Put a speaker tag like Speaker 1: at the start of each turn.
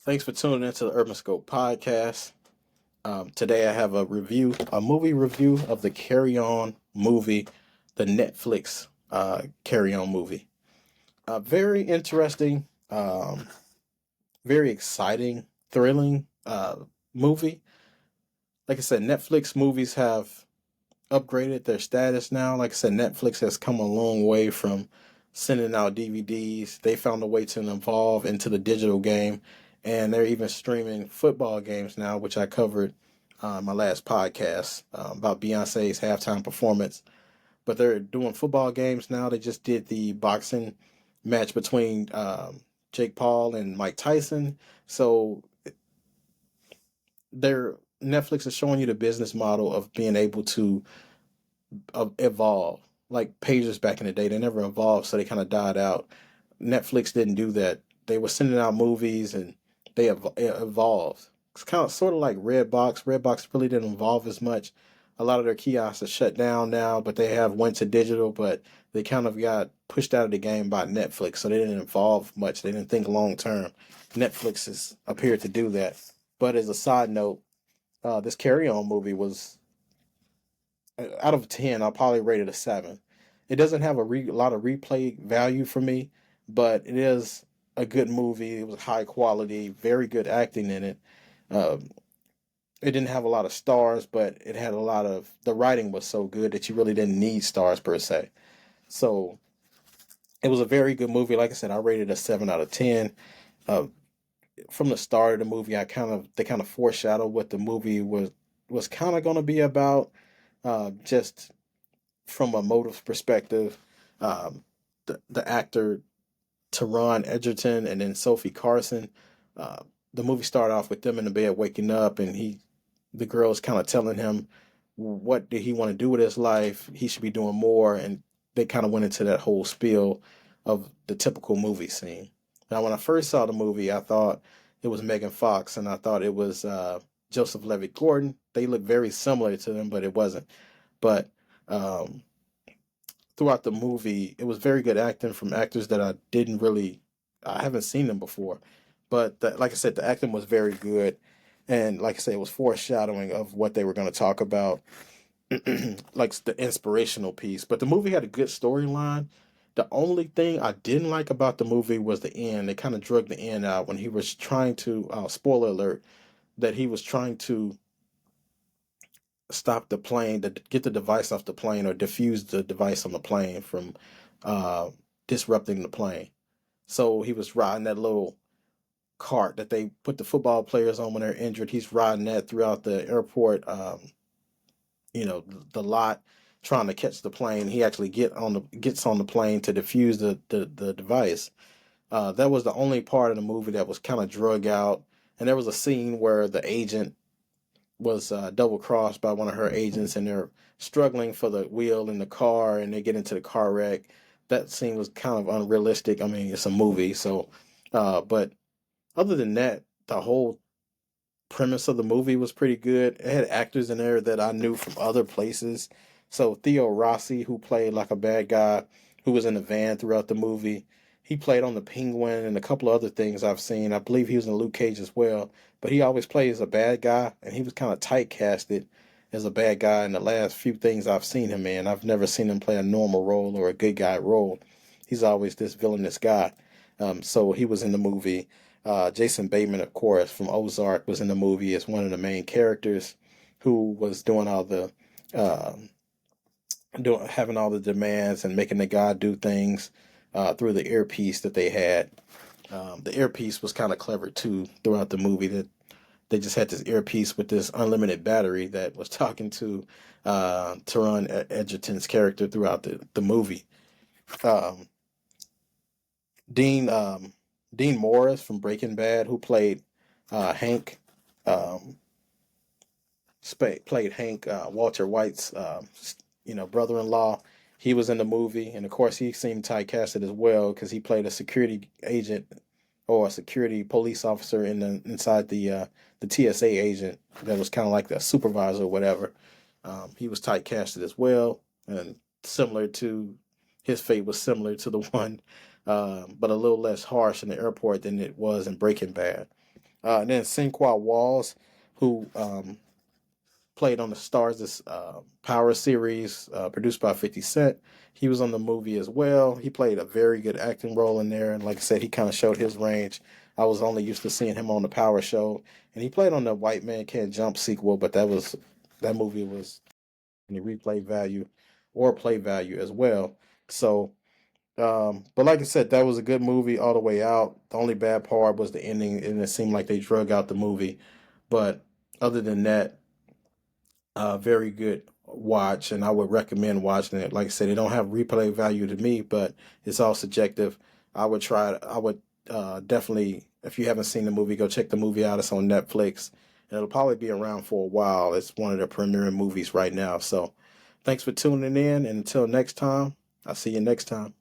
Speaker 1: Thanks for tuning into the Urban Scope podcast. Today I have a movie review of the Carry On movie, the Netflix Carry On movie. Very interesting, very exciting, thrilling movie. Like I said, Netflix movies have upgraded their status now. Like I said, Netflix has come a long way from sending out DVDs. They found a way to evolve into the digital game, and they're even streaming football games now, which I covered my last podcast about Beyonce's halftime performance. But they're doing football games now. They just did the boxing match between Jake Paul and Mike Tyson. So they're Netflix is showing you the business model of being able to evolve. Like pages back in the day, they never evolved, so they kind of died out. Netflix didn't do that. They were sending out movies and they evolved. It's kind of sort of like Redbox. Redbox really didn't evolve as much. A lot of their kiosks are shut down now, but they have went to digital, but they kind of got pushed out of the game by Netflix, so they didn't evolve much. They didn't think long term. Netflix has appeared to do that. But as a side note, this Carry On movie was out of 10, I'll probably rate it a 7. It doesn't have a lot of replay value for me, but it is a good movie. It was high quality, very good acting in it. Um, it didn't have a lot of stars, but it had a lot of the writing was so good that you really didn't need stars per se. So it was a very good movie. Like I said, I rated it a 7 out of 10. Uh, from the start of the movie, they kind of foreshadowed what the movie was kind of going to be about. Just from a motive perspective, the actor Taron Egerton and then Sophie Carson. Uh, the movie started off with them in the bed waking up, and the girl's kind of telling him what did he want to do with his life. He should be doing more, and they kind of went into that whole spiel of the typical movie scene. Now, when I first saw the movie, I thought it was Megan Fox, and I thought it was Joseph Levitt Gordon. They look very similar to them, but it wasn't. But um, throughout the movie, it was very good acting from actors that I haven't seen them before. But like I said, the acting was very good. And like I said, it was foreshadowing of what they were going to talk about, like the inspirational piece. But the movie had a good storyline. The only thing I didn't like about the movie was the end. They kind of drug the end out when he was trying to, spoiler alert, that he was trying to stop the plane, to get the device off the plane or diffuse the device on the plane from uh, disrupting the plane. So he was riding that little cart that they put the football players on when they're injured. He's riding that throughout the airport, the lot, trying to catch the plane. He actually gets on the plane to defuse the device. That was the only part of the movie that was kind of drug out. And there was a scene where the agent was double crossed by one of her agents, and they're struggling for the wheel in the car, and they get into the car wreck. That scene was kind of unrealistic. I mean, it's a movie, so. But other than that, the whole premise of the movie was pretty good. It had actors in there that I knew from other places. So Theo Rossi, who played like a bad guy, who was in the van throughout the movie, he played on the Penguin and a couple of other things I've seen. I believe he was in Luke Cage as well. But he always plays a bad guy, and he was kind of typecasted as a bad guy in the last few things I've seen him in. I've never seen him play a normal role or a good guy role. He's always this villainous guy. So he was in the movie. Jason Bateman, of course, from Ozark, was in the movie as one of the main characters, who was doing all the uh, having all the demands and making the guy do things through the earpiece that they had. The earpiece was kind of clever too throughout the movie. That they just had this earpiece with this unlimited battery that was talking to Taron Egerton's character throughout the movie. Um, Dean Dean Morris from Breaking Bad, who played Hank, um, played Hank, Walter White's brother-in-law. He was in the movie, and of course he seemed typecasted as well because he played a security agent or a security police officer inside the TSA agent that was kind of like the supervisor or whatever. He was typecasted as well, and similar to his fate was similar to the one but a little less harsh in the airport than it was in Breaking Bad. And then Sinqua Walls, who played on the Stars' Power series, produced by 50 Cent. He was on the movie as well. He played a very good acting role in there. And like I said, he kind of showed his range. I was only used to seeing him on the Power show. And he played on the White Man Can't Jump sequel, but that movie was any replay value or play value as well. So, but like I said, that was a good movie all the way out. The only bad part was the ending, and it seemed like they drug out the movie. But other than that, very good watch, and I would recommend watching it. Like I said, it don't have replay value to me, but it's all subjective. I would try. I would definitely, if you haven't seen the movie, go check the movie out. It's on Netflix, and it'll probably be around for a while. It's one of the premiering movies right now. So, thanks for tuning in, and until next time, I'll see you next time.